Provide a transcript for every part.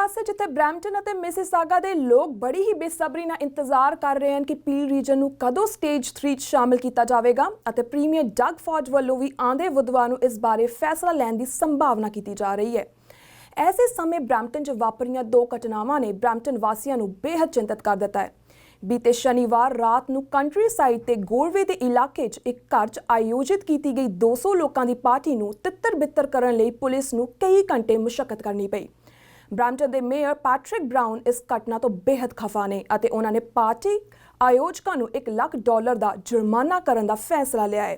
ਪਾਸੇ ਜਿੱਥੇ ਬ੍ਰੈਂਪਟਨ ਅਤੇ ਮਿਸਿਸਾਗਾ ਦੇ ਲੋਕ ਬੜੀ ਹੀ ਬੇਸਬਰੀ ਨਾਲ ਇੰਤਜ਼ਾਰ ਕਰ ਰਹੇ ਹਨ ਕਿ ਪੀਲ ਰੀਜਨ ਨੂੰ ਕਦੋਂ ਸਟੇਜ 3 'ਚ ਸ਼ਾਮਲ ਕੀਤਾ ਜਾਵੇਗਾ ਅਤੇ ਪ੍ਰੀਮੀਅਰ ਡਗ ਫੌਜ ਵੱਲੋਂ ਵੀ ਆਂਦੇ ਬੁੱਧਵਾਰ ਨੂੰ ਇਸ ਬਾਰੇ ਫੈਸਲਾ ਲੈਣ ਦੀ ਸੰਭਾਵਨਾ ਕੀਤੀ ਜਾ ਰਹੀ ਹੈ। ਐਸੇ ਸਮੇਂ ਬ੍ਰੈਂਪਟਨ 'ਚ ਵਾਪਰੀਆਂ ਦੋ ਘਟਨਾਵਾਂ ਨੇ ਬ੍ਰੈਂਪਟਨ ਵਾਸੀਆਂ ਨੂੰ ਬੇहद ਚਿੰਤਤ ਕਰ ਦਿੱਤਾ ਹੈ। बीते शनिवार रात ਨੂੰ ਕੰਟਰੀ ਸਾਈਡ ਤੇ ਗੋਰਵੇ ਦੇ ਇਲਾਕੇ 'ਚ ਇੱਕ ਘਰ 'ਚ ਆਯੋਜਿਤ ਕੀਤੀ ਗਈ 200 ਲੋਕਾਂ ਦੀ ਪਾਰਟੀ ਨੂੰ ਤਿੱਤਰ-ਬਿੱਤਰ ਕਰਨ ਲਈ ਪੁਲਿਸ ਨੂੰ ਕਈ ਘੰਟੇ ਮੁਸ਼ੱਕਤ ਕਰਨੀ ਪਈ। ਬ੍ਰੈਂਪਟਨ ਦੇ ਮੇਅਰ ਪੈਟਰਿਕ ਬਰਾਊਨ ਇਸ ਘਟਨਾ ਤੋਂ ਬੇहद ਖਫਾ ਨੇ ਅਤੇ ਉਹਨਾਂ ਨੇ ਪਾਰਟੀ ਆਯੋਜਕਾਂ ਨੂੰ $1 ਲੱਖ ਦਾ ਜੁਰਮਾਨਾ ਕਰਨ ਦਾ ਫੈਸਲਾ ਲਿਆ ਹੈ।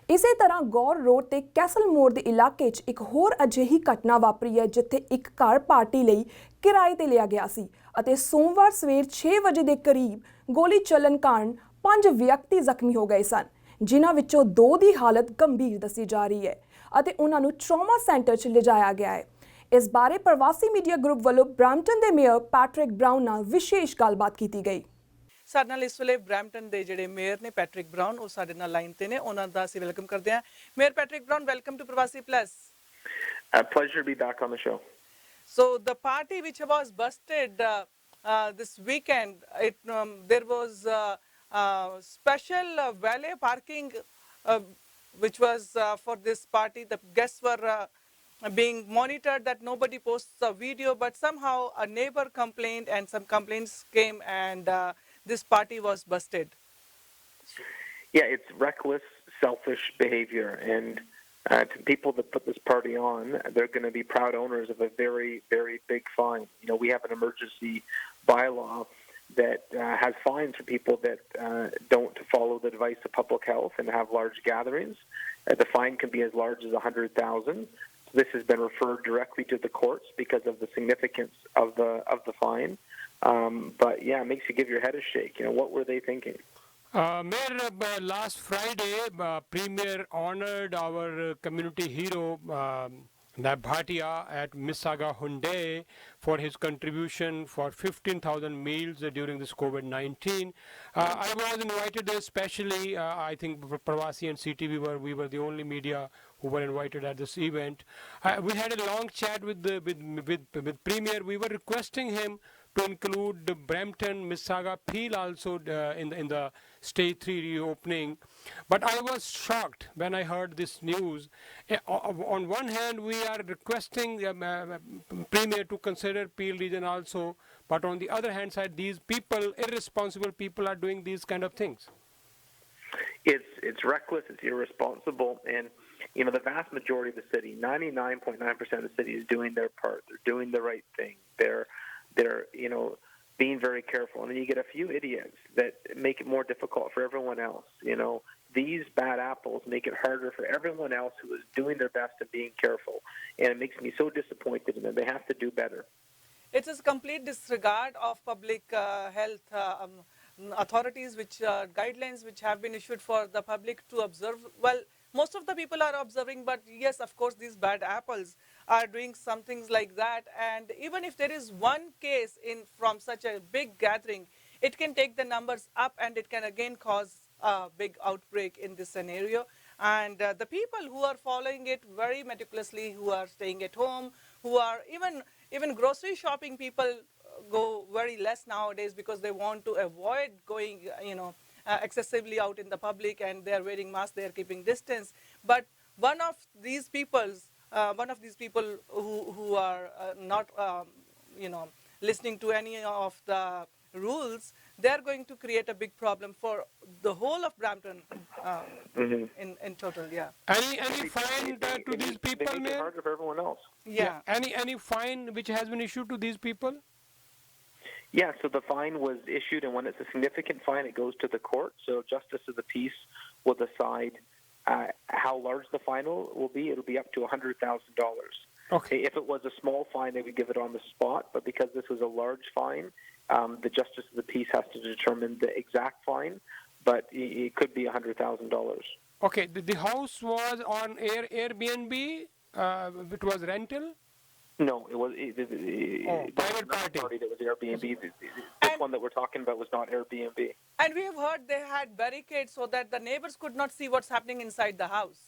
ਇਸੇ ਤਰ੍ਹਾਂ ਗੌਰ ਰੋਡ ਤੇ ਕੈਸਲ ਮੋੜ ਦੇ ਇਲਾਕੇ 'ਚ ਇੱਕ ਹੋਰ ਅਜਿਹੀ ਘਟਨਾ ਵਾਪਰੀ ਹੈ ਜਿੱਥੇ ਇੱਕ ਘਰ ਪਾਰਟੀ ਲਈ ਕਿਰਾਏ ਤੇ ਲਿਆ ਗਿਆ ਸੀ ਅਤੇ ਸੋਮਵਾਰ ਸਵੇਰ 6 ਵਜੇ ਦੇ ਕਰੀਬ ਗੋਲੀ ਚੱਲਣ ਕਾਰਨ 5 ਵਿਅਕਤੀ ਜ਼ਖਮੀ ਹੋ ਗਏ ਸਨ, ਜਿਨ੍ਹਾਂ ਵਿੱਚੋਂ 2 ਦੀ ਹਾਲਤ ਗੰਭੀਰ ਦੱਸੀ ਜਾ ਰਹੀ ਹੈ ਅਤੇ ਉਹਨਾਂ ਨੂੰ ਟਰਾਮਾ ਸੈਂਟਰ 'ਚ ਲਿਜਾਇਆ ਗਿਆ ਹੈ। ਇਸ ਬਾਰੇ ਪ੍ਰਵਾਸੀ ਮੀਡੀਆ ਗਰੁੱਪ ਵੱਲੋਂ ਬ੍ਰੈਂਪਟਨ ਦੇ ਮੇਅਰ ਪੈਟਰਿਕ ਬਰਾਊਨ ਨਾਲ ਵਿਸ਼ੇਸ਼ ਗੱਲਬਾਤ ਕੀਤੀ ਗਈ। ਸਾਡੇ ਨਾਲ ਇਸ ਵੇਲੇ ਬ੍ਰੈਂਪਟਨ ਦੇ ਜਿਹੜੇ ਮੇਅਰ ਨੇ ਪੈਟਰਿਕ ਬਰਾਊਨ, ਉਹ ਸਾਡੇ ਨਾਲ ਲਾਈਨ ਤੇ ਨੇ, ਉਹਨਾਂ ਦਾ ਅਸੀਂ ਵੈਲਕਮ ਕਰਦੇ ਹਾਂ। Mayor Patrick Brown, welcome to Parvasi plus. A pleasure to be back on the show. So the party which was busted this weekend, there was special valet parking which was for this party. The guests were being monitored that nobody posts a video, but somehow a neighbor complained and some complaints came and this party was busted. Yeah, it's reckless, selfish behavior, and to people that put this party on, they're going to be proud owners of a very, very big fine. You know, we have an emergency bylaw that has fines for people that don't follow the advice of public health and have large gatherings. The fine can be as large as $100,000. This has been referred directly to the courts because of the significance of the fine. But yeah, it makes you give your head a shake. You know, what were they thinking? Mayor, last Friday, Premier honored our community hero, Bhatia at Mississauga Hyundai for his contribution for 15,000 meals during this COVID-19. I was invited especially, I think Parvasi and CTV we were the only media who were invited at this event. We had a long chat with Premier. We were requesting him to include Brampton, Mississauga, Peel also in the Stage 3 reopening. But I was shocked when I heard this news. On one hand, we are requesting Premier to consider Peel region also, but on the other hand side, these people, irresponsible people, are doing these kind of things. It's reckless, it's irresponsible, and you know the vast majority of the city, 99.9% of the city is doing their part. They're doing the right thing. They're you know being very careful, and then you get a few idiots that make it more difficult for everyone else. You know, these bad apples make it harder for everyone else who is doing their best and being careful, and it makes me so disappointed in them. They have to do better. It's a complete disregard of public health authorities, which guidelines which have been issued for the public to observe. Well, most of the people are observing, but yes, of course, these bad apples are doing some things like that. And even if there is one case from such a big gathering, it can take the numbers up and it can again cause a big outbreak in this scenario. And the people who are following it very meticulously, who are staying at home, who are even grocery shopping people go very less nowadays because they want to avoid going, excessively out in the public, and they are wearing masks, they are keeping distance. But one of these people who are not listening to any of the rules, they are going to create a big problem for the whole of Brampton in total. Yeah. Any fine to these people, They make it harder for everyone else. Yeah. Any fine which has been issued to these people? Yeah, so the fine was issued, and when it's a significant fine, it goes to the court. So Justice of the Peace will decide how large the fine will be. It'll be up to $100,000. Okay. If it was a small fine, they would give it on the spot. But because this was a large fine, the Justice of the Peace has to determine the exact fine. But it could be $100,000. Okay. The house was on Airbnb. It was rental. No, it was private party. That was Airbnb. This one that we're talking about was not Airbnb. And we have heard they had barricades so that the neighbors could not see what's happening inside the house.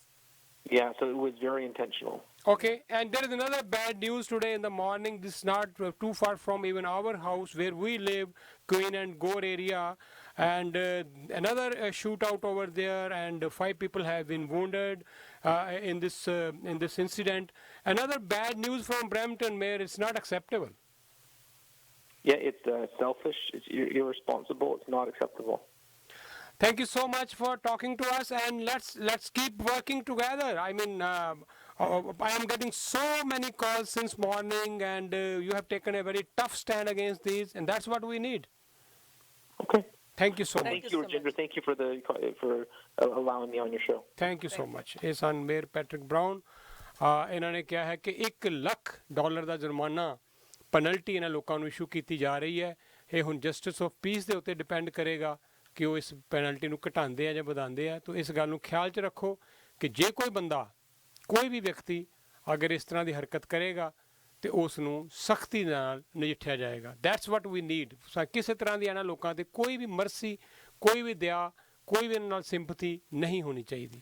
Yeah, so it was very intentional. Okay, and there is another bad news today in the morning. This is not too far from even our house where we live, Queen and Gore area, and another shootout over there, and 5 people have been wounded in this incident. Another bad news from Brampton, Mayor. It's not acceptable. Yeah, it's selfish. It's irresponsible. It's not acceptable. Thank you so much for talking to us, and let's keep working together. I mean, I am getting so many calls since morning, and you have taken a very tough stand against these, and that's what we need. Okay. Thank you so much. Thank you, Rajinder. Thank you for allowing me on your show. Thank you so much. ਇਹ ਸਨ mayor Patrick brown. ਇਹਨਾਂ ਨੇ ਕਿਹਾ ਹੈ ਕਿ $1 ਲੱਖ ਦਾ ਜੁਰਮਾਨਾ penalty ਇਹਨਾਂ ਲੋਕਾਂ ਨੂੰ ਇਸ਼ੂ ਕੀਤੀ ਜਾ ਰਹੀ ਹੈ। ਇਹ ਹੁਣ ਜਸਟਿਸ ਆਫ ਪੀਸ ਦੇ ਉੱਤੇ ਡਿਪੈਂਡ ਕਰੇਗਾ ਕਿ ਉਹ ਇਸ ਪੈਨਲਟੀ ਨੂੰ ਘਟਾਉਂਦੇ ਆ ਜਾਂ ਵਧਾਉਂਦੇ ਆ। ਤਾਂ ਇਸ ਗੱਲ ਨੂੰ ਖਿਆਲ 'ਚ ਰੱਖੋ ਕਿ ਜੇ ਕੋਈ ਬੰਦਾ, ਕੋਈ ਵੀ ਵਿਅਕਤੀ ਅਗਰ ਇਸ ਤਰ੍ਹਾਂ ਦੀ ਹਰਕਤ ਕਰੇਗਾ ਤੇ ਉਸ ਨੂੰ ਸਖਤੀ ਨਾਲ ਨਜਿੱਠਿਆ ਜਾਏਗਾ। That's what we need. ਕਿਸੇ ਤਰ੍ਹਾਂ ਦੀ ਇਹਨਾਂ ਲੋਕਾਂ 'ਤੇ ਕੋਈ ਵੀ ਮਰਸੀ, ਕੋਈ ਵੀ ਦਇਆ, ਕੋਈ ਵੀ ਇਹਨਾਂ ਨਾਲ ਸਿੰਪਥੀ ਨਹੀਂ ਹੋਣੀ ਚਾਹੀਦੀ।